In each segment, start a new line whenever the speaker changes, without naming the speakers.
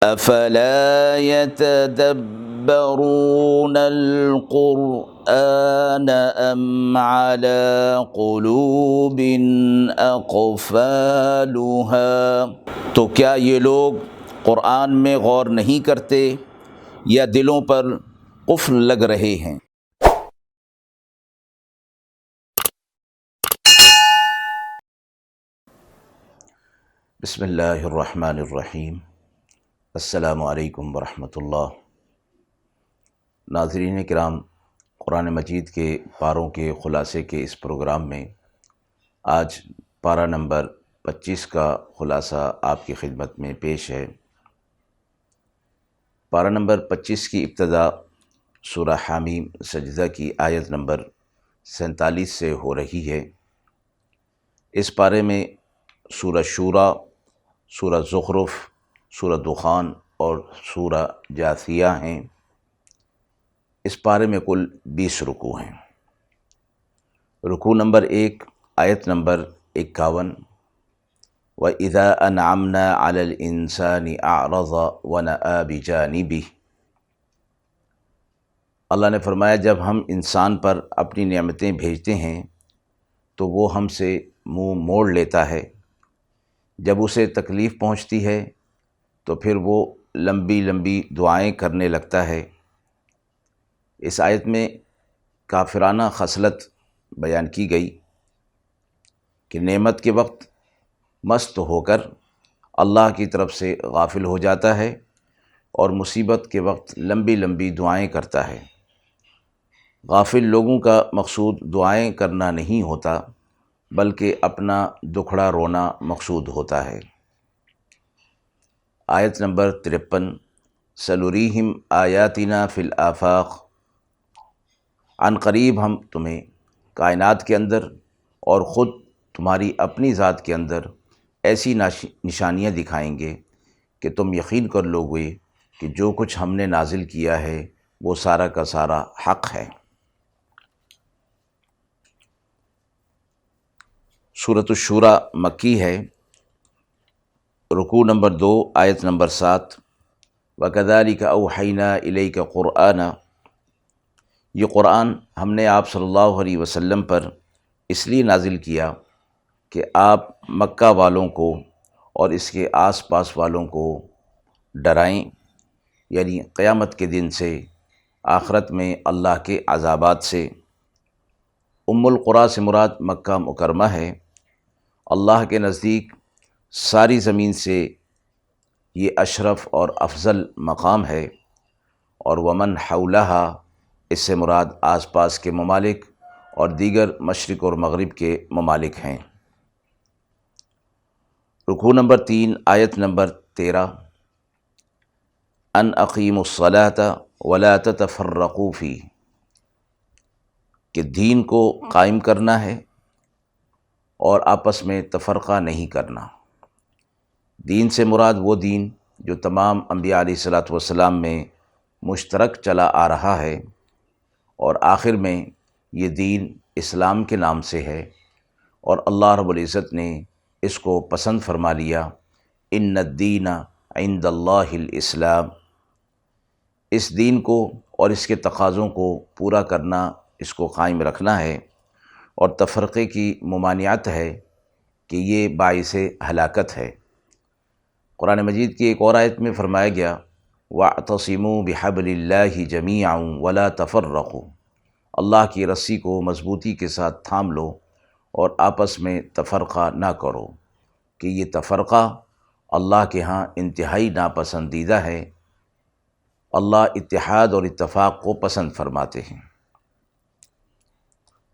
افلا يتدبرون القرآن ام على قلوب اقفالها، تو کیا یہ لوگ قرآن میں غور نہیں کرتے یا دلوں پر قفل لگ رہے ہیں؟ بسم اللہ الرحمن الرحیم۔ السلام علیکم ورحمۃ اللہ۔ ناظرین کرام، قرآن مجید کے پاروں کے خلاصے کے اس پروگرام میں آج پارہ نمبر 25 کا خلاصہ آپ کی خدمت میں پیش ہے۔ پارہ نمبر 25 کی ابتدا سورہ حامیم سجدہ کی آیت نمبر 47 سے ہو رہی ہے۔ اس پارے میں سورہ شورى، سورہ زخرف، سورہ دخان اور سورہ جاثیہ ہیں۔ اس پارے میں کل 20 رکوع ہیں۔ رکوع نمبر 1 آیت نمبر 51، وَإِذَا أَنْعَمْنَا عَلَى الْإِنسَانِ أَعْرَضَ وَنَأَىٰ بِجَانِبِهِ۔ اللہ نے فرمایا جب ہم انسان پر اپنی نعمتیں بھیجتے ہیں تو وہ ہم سے منہ موڑ لیتا ہے، جب اسے تکلیف پہنچتی ہے تو پھر وہ لمبی لمبی دعائیں کرنے لگتا ہے۔ اس آیت میں کافرانہ خصلت بیان کی گئی کہ نعمت کے وقت مست ہو کر اللہ کی طرف سے غافل ہو جاتا ہے اور مصیبت کے وقت لمبی لمبی دعائیں کرتا ہے۔ غافل لوگوں کا مقصود دعائیں کرنا نہیں ہوتا بلکہ اپنا دکھڑا رونا مقصود ہوتا ہے۔ آیت نمبر 53، سنریہم آیاتنا فی الآفاق۔ عن قریب ہم تمہیں کائنات کے اندر اور خود تمہاری اپنی ذات کے اندر ایسی نشانیاں دکھائیں گے کہ تم یقین کر لو گے کہ جو کچھ ہم نے نازل کیا ہے وہ سارا کا سارا حق ہے۔ سورۃ الشورى مکی ہے۔ رکوع نمبر 2 آیت نمبر 7، وَكَذَلِكَ أَوْحَيْنَا إِلَيْكَ قُرْآنًا۔ یہ قرآن ہم نے آپ صلی اللہ علیہ وسلم پر اس لیے نازل کیا کہ آپ مکہ والوں کو اور اس کے آس پاس والوں کو ڈرائیں، یعنی قیامت کے دن سے، آخرت میں اللہ کے عذابات سے۔ ام القریٰ سے مراد مکہ مکرمہ ہے۔ اللہ کے نزدیک ساری زمین سے یہ اشرف اور افضل مقام ہے، اور ومن حولہا اس سے مراد آس پاس کے ممالک اور دیگر مشرق اور مغرب کے ممالک ہیں۔ رکوع نمبر 3 آیت نمبر 13، ان اقیموا الصلاۃ ولا تتفرقوا فیہ، کہ دین کو قائم کرنا ہے اور آپس میں تفرقہ نہیں کرنا۔ دین سے مراد وہ دین جو تمام انبیاء علیہ الصلوۃ والسلام میں مشترک چلا آ رہا ہے، اور آخر میں یہ دین اسلام کے نام سے ہے، اور اللہ رب العزت نے اس کو پسند فرما لیا۔ ان الدین عند اللہ الاسلام۔ اس دین کو اور اس کے تقاضوں کو پورا کرنا، اس کو قائم رکھنا ہے، اور تفرقے کی ممانعت ہے کہ یہ باعث ہلاکت ہے۔ قرآن مجید کی ایک اور آیت میں فرمایا گیا، وَاعْتَصِمُوا بِحَبْلِ اللَّهِ جَمِيعًا وَلَا تَفَرَّقُوا۔ اللہ کی رسی کو مضبوطی کے ساتھ تھام لو اور آپس میں تفرقہ نہ کرو، کہ یہ تفرقہ اللہ کے ہاں انتہائی ناپسندیدہ ہے۔ اللہ اتحاد اور اتفاق کو پسند فرماتے ہیں۔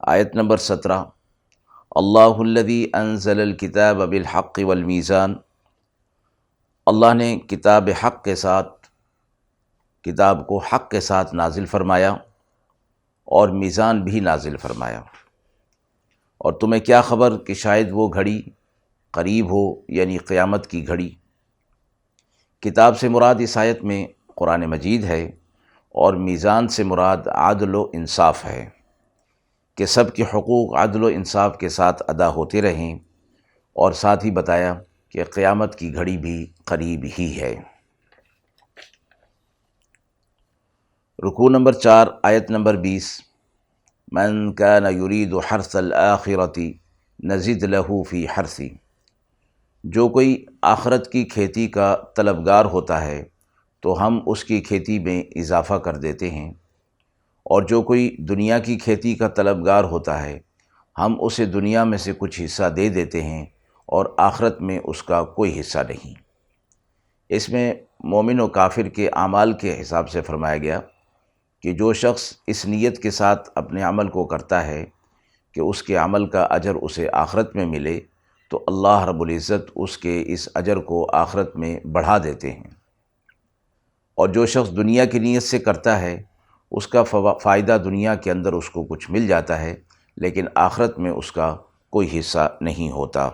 آیت نمبر 17، اللہ الذی انزل الکتاب بالحق والمیزان۔ اللہ نے کتاب حق کے ساتھ، کتاب کو حق کے ساتھ نازل فرمایا اور میزان بھی نازل فرمایا۔ اور تمہیں کیا خبر کہ شاید وہ گھڑی قریب ہو، یعنی قیامت کی گھڑی۔ کتاب سے مراد اس آیت میں قرآن مجید ہے، اور میزان سے مراد عدل و انصاف ہے کہ سب کے حقوق عدل و انصاف کے ساتھ ادا ہوتے رہیں، اور ساتھ ہی بتایا کہ قیامت کی گھڑی بھی قریب ہی ہے۔ رکوع نمبر 4 آیت نمبر 20، من کان یرید حرث الآخرۃ نزد لہ فی حرثی، جو کوئی آخرت کی کھیتی کا طلبگار ہوتا ہے تو ہم اس کی کھیتی میں اضافہ کر دیتے ہیں، اور جو کوئی دنیا کی کھیتی کا طلبگار ہوتا ہے ہم اسے دنیا میں سے کچھ حصہ دے دیتے ہیں اور آخرت میں اس کا کوئی حصہ نہیں۔ اس میں مومن و کافر کے اعمال کے حساب سے فرمایا گیا کہ جو شخص اس نیت کے ساتھ اپنے عمل کو کرتا ہے کہ اس کے عمل کا اجر اسے آخرت میں ملے تو اللہ رب العزت اس کے اس اجر کو آخرت میں بڑھا دیتے ہیں، اور جو شخص دنیا کی نیت سے کرتا ہے اس کا فائدہ دنیا کے اندر اس کو کچھ مل جاتا ہے لیکن آخرت میں اس کا کوئی حصہ نہیں ہوتا۔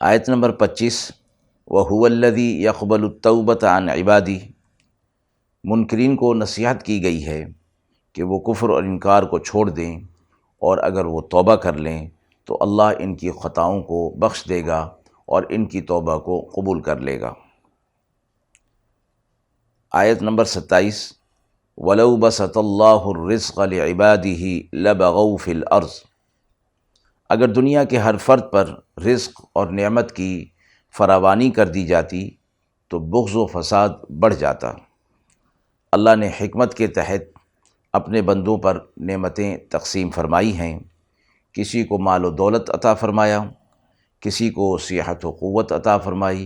آیت نمبر 25، وَهُوَ الَّذِي يَقْبَلُ التَّوْبَةَ عَنْ عِبَادِهِ، منکرین کو نصیحت کی گئی ہے کہ وہ کفر اور انکار کو چھوڑ دیں، اور اگر وہ توبہ کر لیں تو اللہ ان کی خطاؤں کو بخش دے گا اور ان کی توبہ کو قبول کر لے گا۔ آیت نمبر 27، وَلَوْ بَسَطَ اللَّهُ الرِّزْقَ لِعِبَادِهِ لَبَغَوْا فِي الْأَرْضِ، اگر دنیا کے ہر فرد پر رزق اور نعمت کی فراوانی کر دی جاتی تو بغض و فساد بڑھ جاتا۔ اللہ نے حکمت کے تحت اپنے بندوں پر نعمتیں تقسیم فرمائی ہیں، کسی کو مال و دولت عطا فرمایا، کسی کو صحت و قوت عطا فرمائی،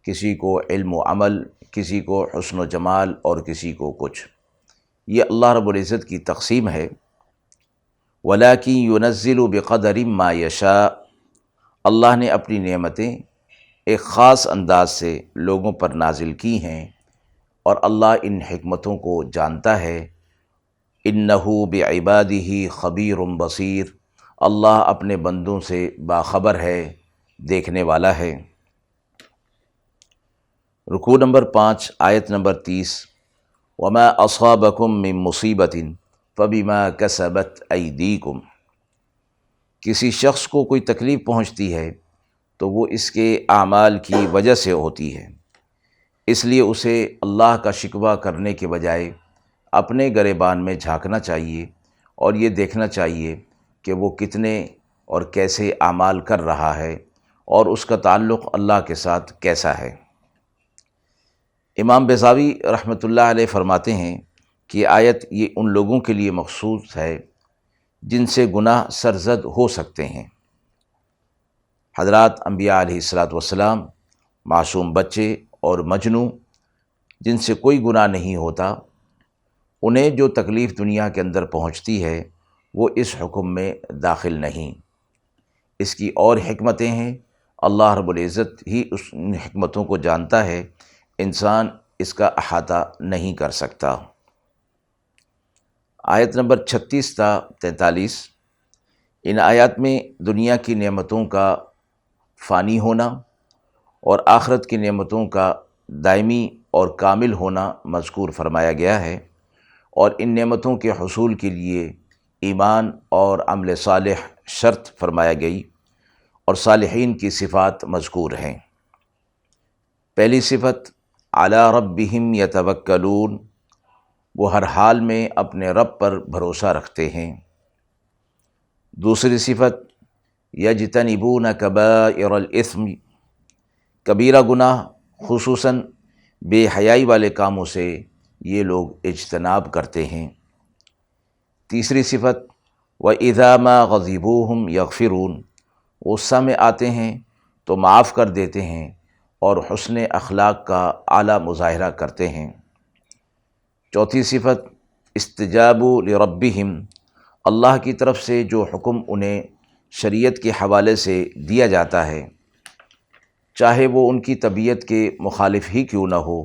کسی کو علم و عمل، کسی کو حسن و جمال، اور کسی کو کچھ۔ یہ اللہ رب العزت کی تقسیم ہے۔ وَلَٰكِن يُنَزِّلُ بِقَدَرٍ مَّا يَشَاءُ، اللہ نے اپنی نعمتیں ایک خاص انداز سے لوگوں پر نازل کی ہیں، اور اللہ ان حکمتوں کو جانتا ہے۔ إِنَّهُ بِعِبَادِهِ خَبِيرٌ بَصِيرٌ، اللہ اپنے بندوں سے باخبر ہے، دیکھنے والا ہے۔ رکوع نمبر 5 آیت نمبر 30، وَمَا أَصَابَكُم مِّن مُّصِيبَةٍ فَبِمَا كَسَبَتْ أَيْدِيكُمْ، کسی شخص کو کوئی تکلیف پہنچتی ہے تو وہ اس کے اعمال کی وجہ سے ہوتی ہے، اس لیے اسے اللہ کا شکوہ کرنے کے بجائے اپنے گریبان میں جھانکنا چاہیے اور یہ دیکھنا چاہیے کہ وہ کتنے اور کیسے اعمال کر رہا ہے اور اس کا تعلق اللہ کے ساتھ کیسا ہے۔ امام بیضاوی رحمۃ اللہ علیہ فرماتے ہیں کہ آیت یہ ان لوگوں کے لیے مخصوص ہے جن سے گناہ سرزد ہو سکتے ہیں۔ حضرات انبیاء علیہ الصلاۃ والسلام، معصوم بچے اور مجنوں جن سے کوئی گناہ نہیں ہوتا، انہیں جو تکلیف دنیا کے اندر پہنچتی ہے وہ اس حکم میں داخل نہیں۔ اس کی اور حکمتیں ہیں، اللہ رب العزت ہی اس حکمتوں کو جانتا ہے، انسان اس کا احاطہ نہیں کر سکتا۔ آیت نمبر 36 تا 43، ان آیات میں دنیا کی نعمتوں کا فانی ہونا اور آخرت کی نعمتوں کا دائمی اور کامل ہونا مذکور فرمایا گیا ہے، اور ان نعمتوں کے حصول کے لیے ایمان اور عمل صالح شرط فرمایا گئی، اور صالحین کی صفات مذکور ہیں۔ پہلی صفت علی ربہم یتوکلون، وہ ہر حال میں اپنے رب پر بھروسہ رکھتے ہیں۔ دوسری صفت یجتنبون کبائر الاثم، کبیرہ گناہ خصوصاً بے حیائی والے کاموں سے یہ لوگ اجتناب کرتے ہیں۔ تیسری صفت وَإِذَا مَا غَضِبُوا هُمْ يَغْفِرُونَ، غصہ میں آتے ہیں تو معاف کر دیتے ہیں اور حسن اخلاق کا اعلیٰ مظاہرہ کرتے ہیں۔ چوتھی صفت استجابوا لربہم، اللہ کی طرف سے جو حکم انہیں شریعت کے حوالے سے دیا جاتا ہے، چاہے وہ ان کی طبیعت کے مخالف ہی کیوں نہ ہو،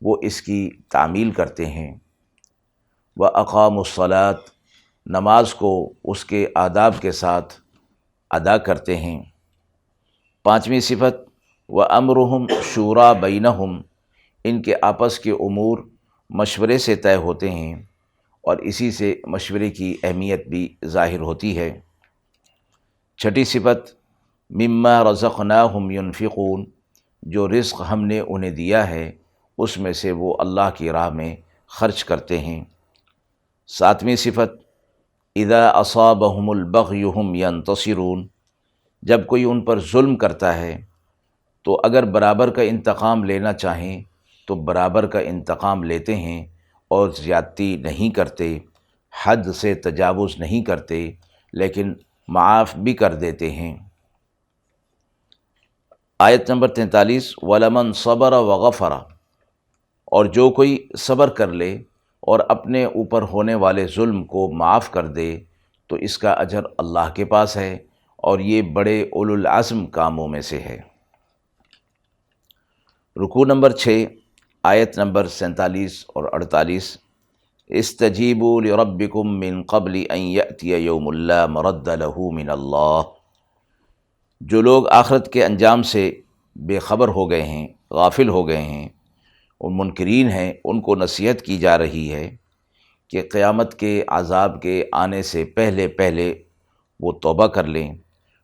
وہ اس کی تعمیل کرتے ہیں۔ وَأَقَامُوا الصَّلَاةَ، نماز کو اس کے آداب کے ساتھ ادا کرتے ہیں۔ پانچویں صفت وَأَمْرُهُمْ شُورَىٰ بَيْنَهُمْ، ان کے آپس کے امور مشورے سے طے ہوتے ہیں، اور اسی سے مشورے کی اہمیت بھی ظاہر ہوتی ہے۔ چھٹی صفت مما رزقناہم ينفقون، جو رزق ہم نے انہیں دیا ہے اس میں سے وہ اللہ کی راہ میں خرچ کرتے ہیں۔ ساتویں صفت اذا اصابہم البغی هم ینتصرون، جب کوئی ان پر ظلم کرتا ہے تو اگر برابر کا انتقام لینا چاہیں تو برابر کا انتقام لیتے ہیں اور زیادتی نہیں کرتے، حد سے تجاوز نہیں کرتے، لیکن معاف بھی کر دیتے ہیں۔ آیت نمبر 43 وَلَمَنْ صَبَرَ وَغَفَرَ، اور جو کوئی صبر کر لے اور اپنے اوپر ہونے والے ظلم کو معاف کر دے تو اس کا اجر اللہ کے پاس ہے، اور یہ بڑے اولو العزم کاموں میں سے ہے۔ رکوع نمبر 6 آیت نمبر 47 اور 48 استجیبوا لربکم من قبل ان یأتی یوم لا مرد له من اللہ، جو لوگ آخرت کے انجام سے بے خبر ہو گئے ہیں، غافل ہو گئے ہیں اور منکرین ہیں، ان کو نصیحت کی جا رہی ہے کہ قیامت کے عذاب کے آنے سے پہلے پہلے وہ توبہ کر لیں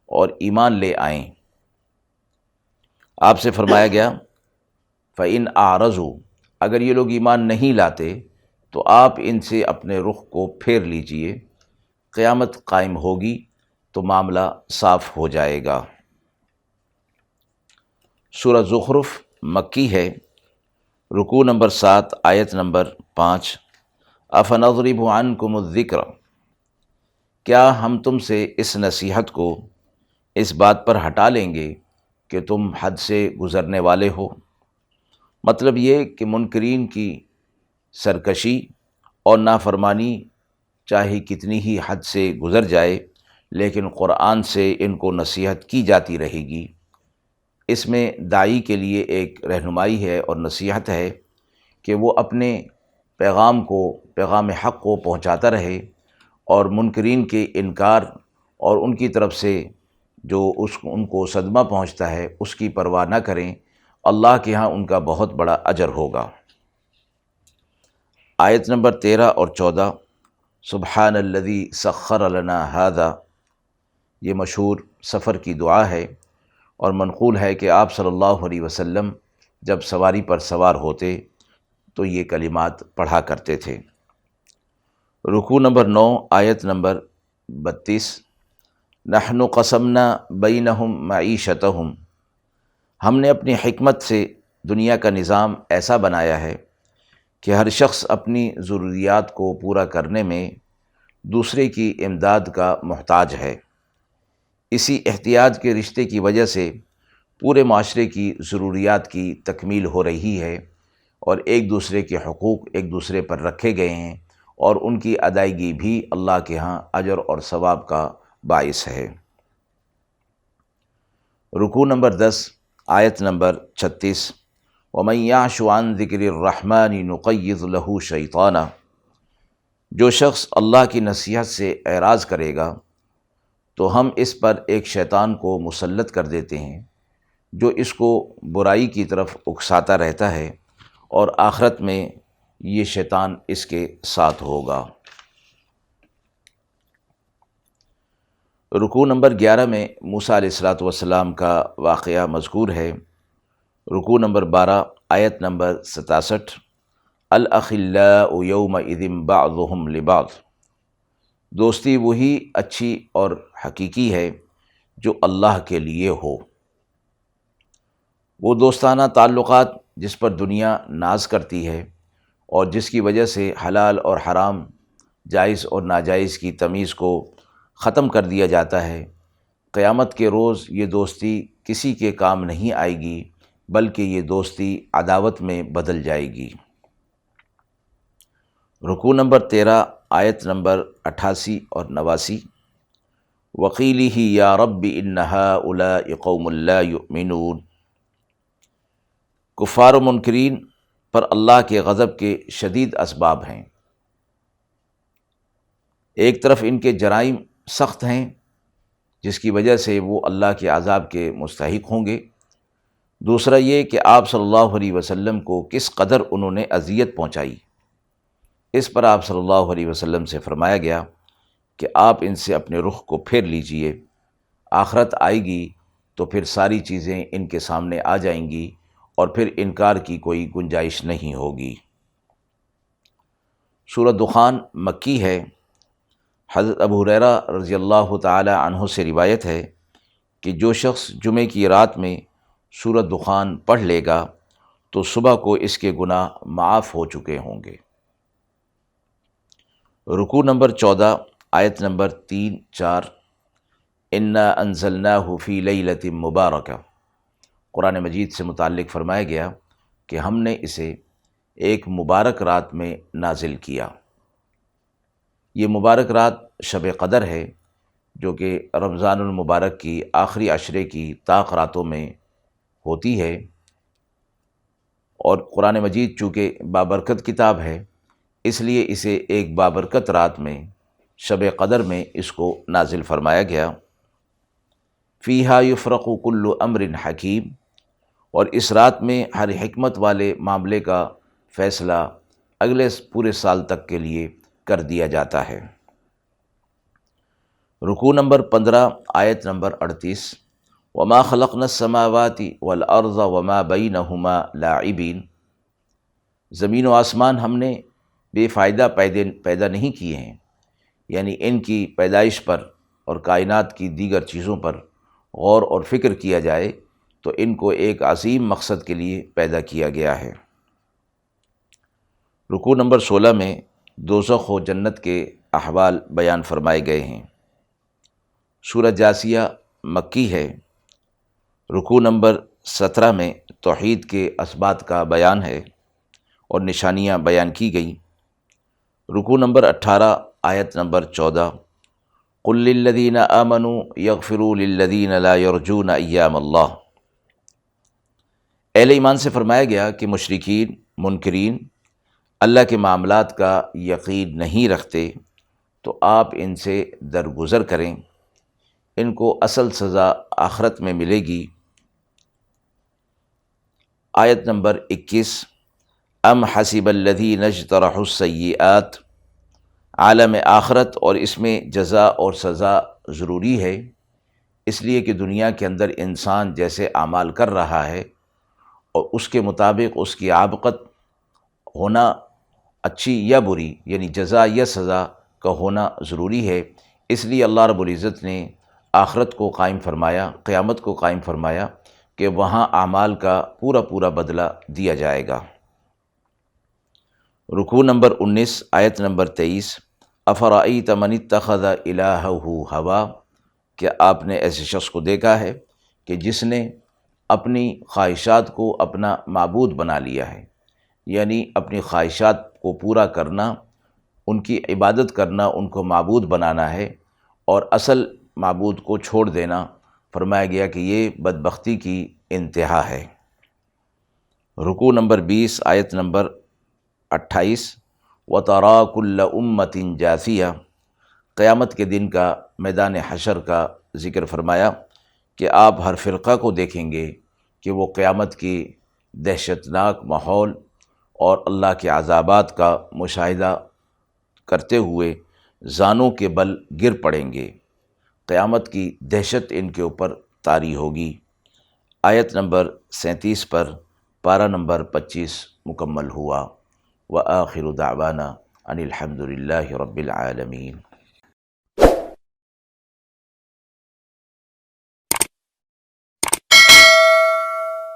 اور ایمان لے آئیں۔ آپ سے فرمایا گیا فَإِنْ أَعْرَضُوا، اگر یہ لوگ ایمان نہیں لاتے تو آپ ان سے اپنے رخ کو پھیر لیجئے، قیامت قائم ہوگی تو معاملہ صاف ہو جائے گا۔ سورہ زخرف مکی ہے، رکوع نمبر 7 آیت نمبر 5 أَفَنَضْرِبُ عَنْكُمُ الذِّكْرَ، کیا ہم تم سے اس نصیحت کو اس بات پر ہٹا لیں گے کہ تم حد سے گزرنے والے ہو؟ مطلب یہ کہ منکرین کی سرکشی اور نافرمانی چاہے کتنی ہی حد سے گزر جائے لیکن قرآن سے ان کو نصیحت کی جاتی رہے گی۔ اس میں داعی کے لیے ایک رہنمائی ہے اور نصیحت ہے کہ وہ اپنے پیغام حق کو پہنچاتا رہے اور منکرین کے انکار اور ان کی طرف سے جو ان کو صدمہ پہنچتا ہے اس کی پرواہ نہ کریں، اللہ کے ہاں ان کا بہت بڑا اجر ہوگا۔ آیت نمبر 13 اور 14 سبحان الذی سخر لنا ھذا، یہ مشہور سفر کی دعا ہے اور منقول ہے کہ آپ صلی اللہ علیہ وسلم جب سواری پر سوار ہوتے تو یہ کلمات پڑھا کرتے تھے۔ رکوع نمبر 9 آیت نمبر 32 نحن قسمنا بینہم معیشتہم، ہم نے اپنی حکمت سے دنیا کا نظام ایسا بنایا ہے کہ ہر شخص اپنی ضروریات کو پورا کرنے میں دوسرے کی امداد کا محتاج ہے۔ اسی احتیاج کے رشتے کی وجہ سے پورے معاشرے کی ضروریات کی تکمیل ہو رہی ہے اور ایک دوسرے کے حقوق ایک دوسرے پر رکھے گئے ہیں اور ان کی ادائیگی بھی اللہ کے ہاں اجر اور ثواب کا باعث ہے۔ رکوع نمبر 10 آیت نمبر 36 وَمَنْ يَعْشُ عَنْ ذِكْرِ الرَّحْمَنِ نُقَيِّضْ لَهُ شَيْطَانًا، جو شخص اللہ کی نصیحت سے اعراض کرے گا تو ہم اس پر ایک شیطان کو مسلط کر دیتے ہیں جو اس کو برائی کی طرف اکساتا رہتا ہے اور آخرت میں یہ شیطان اس کے ساتھ ہوگا۔ رکوع نمبر 11 میں موسیٰ علیہ السلام کا واقعہ مذکور ہے۔ رکوع نمبر 12 آیت نمبر 67 الاخلاء یومئذ بعضهم لبعض، دوستی وہی اچھی اور حقیقی ہے جو اللہ کے لیے ہو۔ وہ دوستانہ تعلقات جس پر دنیا ناز کرتی ہے اور جس کی وجہ سے حلال اور حرام، جائز اور ناجائز کی تمیز کو ختم کر دیا جاتا ہے، قیامت کے روز یہ دوستی کسی کے کام نہیں آئے گی بلکہ یہ دوستی عداوت میں بدل جائے گی۔ رکوع نمبر 13 آیت نمبر 88 اور 89 وَقِيلِهِ يَا رَبِّ إِنَّ هَؤُلَاءِ قَوْمٌ لَا يُؤْمِنُونَ، کفار و منکرین پر اللہ کے غضب کے شدید اسباب ہیں۔ ایک طرف ان کے جرائم سخت ہیں جس کی وجہ سے وہ اللہ کے عذاب کے مستحق ہوں گے، دوسرا یہ کہ آپ صلی اللہ علیہ وسلم کو کس قدر انہوں نے اذیت پہنچائی۔ اس پر آپ صلی اللہ علیہ وسلم سے فرمایا گیا کہ آپ ان سے اپنے رخ کو پھیر لیجئے، آخرت آئے گی تو پھر ساری چیزیں ان کے سامنے آ جائیں گی اور پھر انکار کی کوئی گنجائش نہیں ہوگی۔ سورۃ دخان مکی ہے۔ حضرت ابو ہریرہ رضی اللہ تعالی عنہ سے روایت ہے کہ جو شخص جمعے کی رات میں سورۃ دخان پڑھ لے گا تو صبح کو اس کے گناہ معاف ہو چکے ہوں گے۔ رکوع نمبر 14، آیت نمبر 3، 4۔ انا انزلناہ فی لیلۃ مبارکہ، قرآن مجید سے متعلق فرمایا گیا کہ ہم نے اسے ایک مبارک رات میں نازل کیا۔ یہ مبارک رات شب قدر ہے، جو کہ رمضان المبارک کی آخری عشرے کی طاق راتوں میں ہوتی ہے، اور قرآن مجید چونکہ بابرکت کتاب ہے اس لیے اسے ایک بابرکت رات میں شب قدر میں اس کو نازل فرمایا گیا۔ فیہا یفرق کل امر حکیم، اور اس رات میں ہر حکمت والے معاملے کا فیصلہ اگلے پورے سال تک کے لیے کر دیا جاتا ہے۔ رکوع نمبر 15، آیت نمبر 38۔ وما خلقنا السماوات والارض وما بینہما لاعبین، زمین و آسمان ہم نے بے فائدہ پیدا نہیں کیے ہیں، یعنی ان کی پیدائش پر اور کائنات کی دیگر چیزوں پر غور اور فکر کیا جائے تو ان کو ایک عظیم مقصد کے لیے پیدا کیا گیا ہے۔ رکوع نمبر 16 میں دوزخ و جنت کے احوال بیان فرمائے گئے ہیں۔ سورۃ جاثیہ مکی ہے۔ رکوع نمبر 17 میں توحید کے اسبات کا بیان ہے اور نشانیاں بیان کی گئیں۔ رکوع نمبر 18، آیت نمبر 14۔ قل للذین آمنوا یغفروا للذین لا یرجون ایام اللہ، اہل ایمان سے فرمایا گیا کہ مشرکین منکرین اللہ کے معاملات کا یقین نہیں رکھتے تو آپ ان سے درگزر کریں، ان کو اصل سزا آخرت میں ملے گی۔ آیت نمبر 21۔ ام حسب الذین اجترحوا السیئات، عالم آخرت اور اس میں جزا اور سزا ضروری ہے، اس لیے کہ دنیا کے اندر انسان جیسے اعمال کر رہا ہے اور اس کے مطابق اس کی عاقبت ہونا اچھی یا بری، یعنی جزا یا سزا کا ہونا ضروری ہے، اس لیے اللہ رب العزت نے آخرت کو قائم فرمایا، قیامت کو قائم فرمایا کہ وہاں اعمال کا پورا بدلہ دیا جائے گا۔ رکوع نمبر 19، آیت نمبر 23۔ افرأیت من اتخذ الہہ ہوا، کیا آپ نے ایسے شخص کو دیکھا ہے کہ جس نے اپنی خواہشات کو اپنا معبود بنا لیا ہے، یعنی اپنی خواہشات کو پورا کرنا، ان کی عبادت کرنا، ان کو معبود بنانا ہے اور اصل معبود کو چھوڑ دینا۔ فرمایا گیا کہ یہ بدبختی کی انتہا ہے۔ رکوع نمبر 20، آیت نمبر 28۔ وَتَرَىٰ كُلَّ أُمَّةٍ جَاثِيَةٍ، قیامت کے دن کا میدان حشر کا ذکر فرمایا کہ آپ ہر فرقہ کو دیکھیں گے کہ وہ قیامت کی دہشتناک ماحول اور اللہ کے عذابات کا مشاہدہ کرتے ہوئے زانوں کے بل گر پڑیں گے، قیامت کی دہشت ان کے اوپر طاری ہوگی۔ آیت نمبر 37 پر پارہ نمبر 25 مکمل ہوا۔ وآخر دعوانا ان الحمد للہ رب العالمین۔